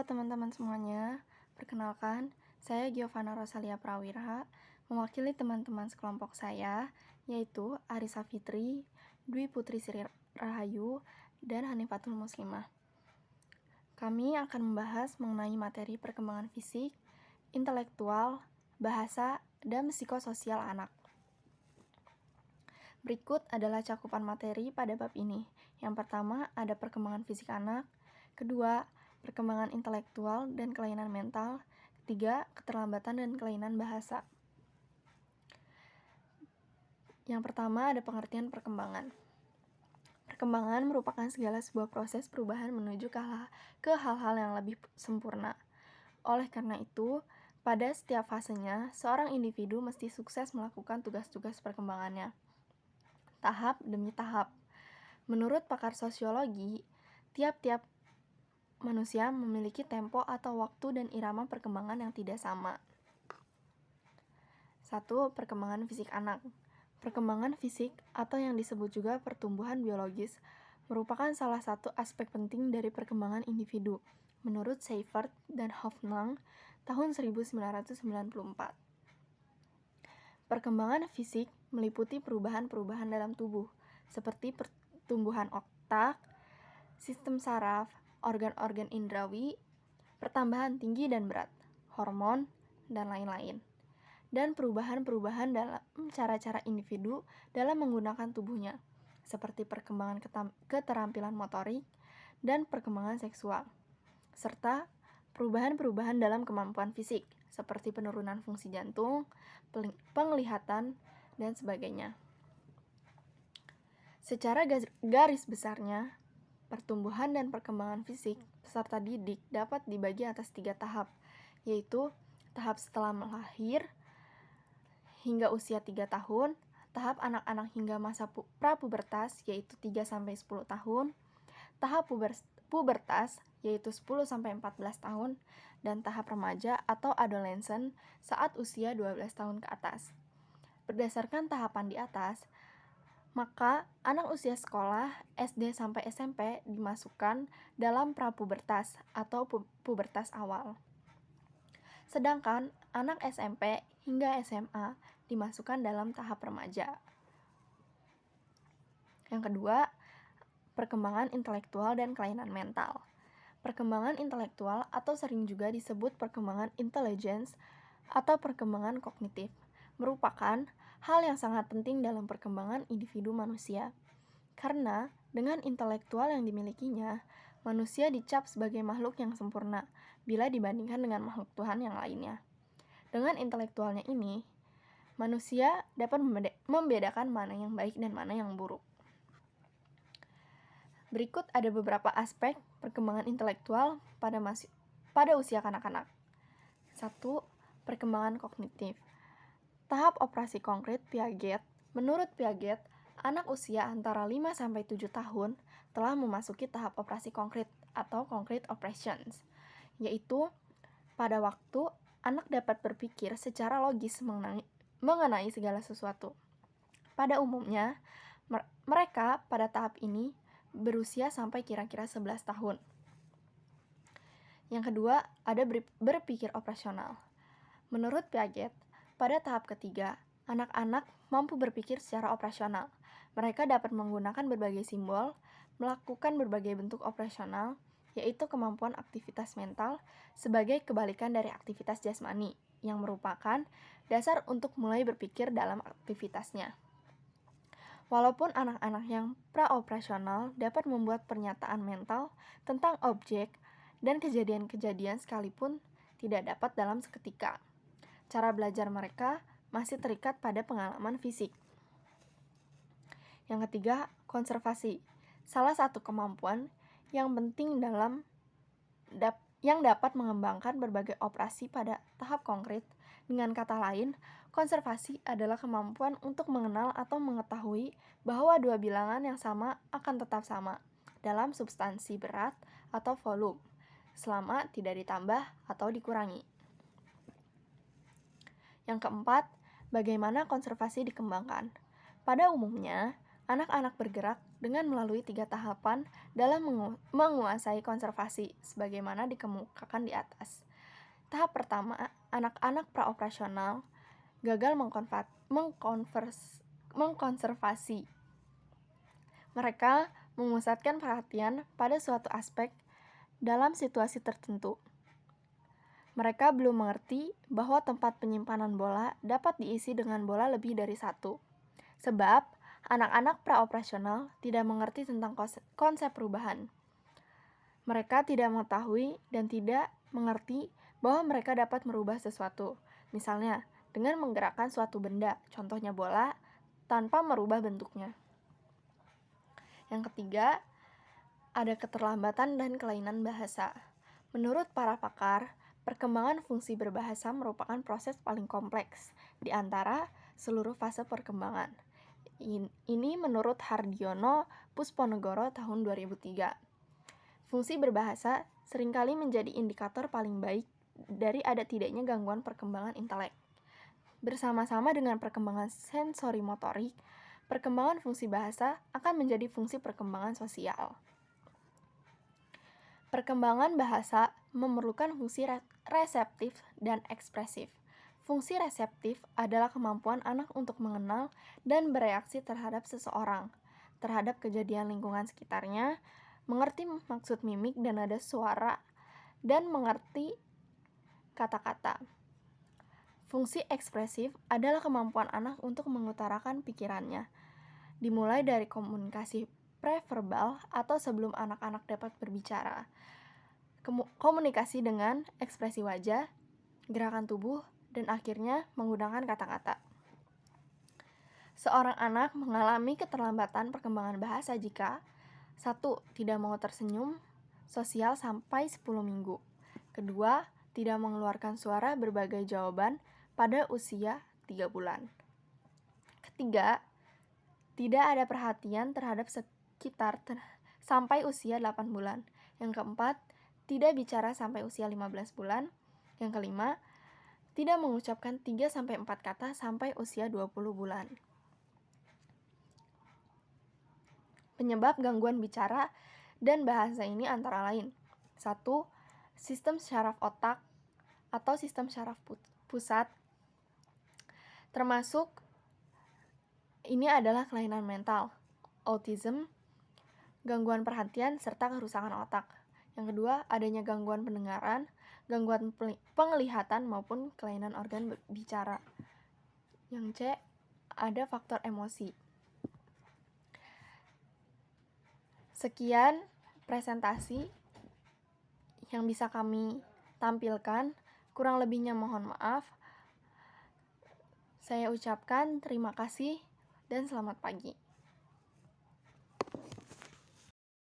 teman-teman semuanya, perkenalkan, saya Giovanna Rosalia Prawira, mewakili teman-teman sekelompok saya, yaitu Arisa Fitri, Dwi Putri Sri Rahayu, dan Hanifatul Muslimah. Kami akan membahas mengenai materi perkembangan fisik, intelektual, bahasa, dan psikososial anak. Berikut adalah cakupan materi pada bab ini. Yang pertama, ada perkembangan fisik anak. Kedua, perkembangan intelektual dan kelainan mental. Ketiga, keterlambatan dan kelainan bahasa. Yang pertama, ada pengertian perkembangan. Perkembangan merupakan segala sebuah proses perubahan menuju ke hal-hal yang lebih sempurna. Oleh karena itu, pada setiap fasenya, seorang individu mesti sukses melakukan tugas-tugas perkembangannya, tahap demi tahap. Menurut pakar sosiologi, tiap-tiap manusia memiliki tempo atau waktu dan irama perkembangan yang tidak sama. 1. Perkembangan fisik anak. Perkembangan fisik, atau yang disebut juga pertumbuhan biologis, merupakan salah satu aspek penting dari perkembangan individu, menurut Seifert dan Hoffnung tahun 1994. Perkembangan fisik meliputi perubahan-perubahan dalam tubuh, seperti pertumbuhan otak, sistem saraf, organ-organ indrawi, pertambahan tinggi dan berat, hormon, dan lain-lain. Dan perubahan-perubahan dalam cara-cara individu dalam menggunakan tubuhnya, seperti perkembangan keterampilan motorik dan perkembangan seksual, serta perubahan-perubahan dalam kemampuan fisik, seperti penurunan fungsi jantung, penglihatan, dan sebagainya. Secara garis besarnya, pertumbuhan dan perkembangan fisik peserta didik dapat dibagi atas 3 tahap, yaitu tahap setelah melahir hingga usia 3 tahun, tahap anak-anak hingga masa prapubertas yaitu 3-10 tahun, tahap pubertas yaitu 10-14 tahun, dan tahap remaja atau adolescent saat usia 12 tahun ke atas. Berdasarkan tahapan di atas, maka anak usia sekolah SD sampai SMP dimasukkan dalam prapubertas atau pubertas awal. Sedangkan anak SMP hingga SMA dimasukkan dalam tahap remaja. Yang kedua, perkembangan intelektual dan kelainan mental. Perkembangan intelektual atau sering juga disebut perkembangan intelligence atau perkembangan kognitif merupakan hal yang sangat penting dalam perkembangan individu manusia. Karena dengan intelektual yang dimilikinya, manusia dicap sebagai makhluk yang sempurna bila dibandingkan dengan makhluk Tuhan yang lainnya. Dengan intelektualnya ini, manusia dapat membedakan mana yang baik dan mana yang buruk. Berikut ada beberapa aspek perkembangan intelektual pada usia kanak-kanak. 1. Perkembangan kognitif. Tahap operasi konkret Piaget. Menurut Piaget, anak usia antara 5-7 tahun telah memasuki tahap operasi konkret atau concrete operations, yaitu pada waktu anak dapat berpikir secara logis mengenai segala sesuatu. Pada umumnya, mereka pada tahap ini berusia sampai kira-kira 11 tahun. Yang kedua, ada berpikir operasional. Menurut Piaget, pada tahap ketiga, anak-anak mampu berpikir secara operasional. Mereka dapat menggunakan berbagai simbol, melakukan berbagai bentuk operasional, yaitu kemampuan aktivitas mental sebagai kebalikan dari aktivitas jasmani, yang merupakan dasar untuk mulai berpikir dalam aktivitasnya. Walaupun anak-anak yang praoperasional dapat membuat pernyataan mental tentang objek dan kejadian-kejadian sekalipun tidak dapat dalam seketika, cara belajar mereka masih terikat pada pengalaman fisik. Yang ketiga, konservasi. Salah satu kemampuan yang penting yang dapat mengembangkan berbagai operasi pada tahap konkret. Dengan kata lain, konservasi adalah kemampuan untuk mengenal atau mengetahui bahwa dua bilangan yang sama akan tetap sama dalam substansi berat atau volume, selama tidak ditambah atau dikurangi. Yang keempat, bagaimana konservasi dikembangkan. Pada umumnya, anak-anak bergerak dengan melalui 3 tahapan dalam menguasai konservasi, sebagaimana dikemukakan di atas. Tahap pertama, anak-anak praoperasional gagal mengkonservasi. Mereka memusatkan perhatian pada suatu aspek dalam situasi tertentu. Mereka belum mengerti bahwa tempat penyimpanan bola dapat diisi dengan bola lebih dari satu. Sebab, anak-anak praoperasional tidak mengerti tentang konsep perubahan. Mereka tidak mengetahui dan tidak mengerti bahwa mereka dapat merubah sesuatu. Misalnya, dengan menggerakkan suatu benda, contohnya bola, tanpa merubah bentuknya. Yang ketiga, ada keterlambatan dan kelainan bahasa. Menurut para pakar, perkembangan fungsi berbahasa merupakan proses paling kompleks di antara seluruh fase perkembangan. Ini menurut Hardiono Pusponegoro tahun 2003. Fungsi berbahasa seringkali menjadi indikator paling baik dari ada tidaknya gangguan perkembangan intelek. Bersama-sama dengan perkembangan sensori motorik, perkembangan fungsi bahasa akan menjadi fungsi perkembangan sosial. Perkembangan bahasa memerlukan fungsi reseptif dan ekspresif. Fungsi reseptif adalah kemampuan anak untuk mengenal dan bereaksi terhadap seseorang, terhadap kejadian lingkungan sekitarnya, mengerti maksud mimik dan nada suara, dan mengerti kata-kata. Fungsi ekspresif adalah kemampuan anak untuk mengutarakan pikirannya, dimulai dari komunikasi preverbal atau sebelum anak-anak dapat berbicara, komunikasi dengan ekspresi wajah, gerakan tubuh, dan akhirnya menggunakan kata-kata. Seorang anak mengalami keterlambatan perkembangan bahasa jika 1. Tidak mau tersenyum sosial sampai 10 minggu. 2. Tidak mengeluarkan suara berbagai jawaban pada usia 3 bulan. 3. Tidak ada perhatian terhadap sekitar sampai usia 8 bulan. Yang keempat, tidak bicara sampai usia 15 bulan. Yang kelima, tidak mengucapkan 3-4 kata sampai usia 20 bulan. Penyebab gangguan bicara dan bahasa ini antara lain: 1. Sistem syaraf otak atau sistem syaraf pusat, termasuk ini adalah kelainan mental, autism, gangguan perhatian, serta kerusakan otak. Yang kedua, adanya gangguan pendengaran, gangguan penglihatan maupun kelainan organ bicara. Yang C, ada faktor emosi. Sekian presentasi yang bisa kami tampilkan. Kurang lebihnya mohon maaf. Saya ucapkan terima kasih dan selamat pagi.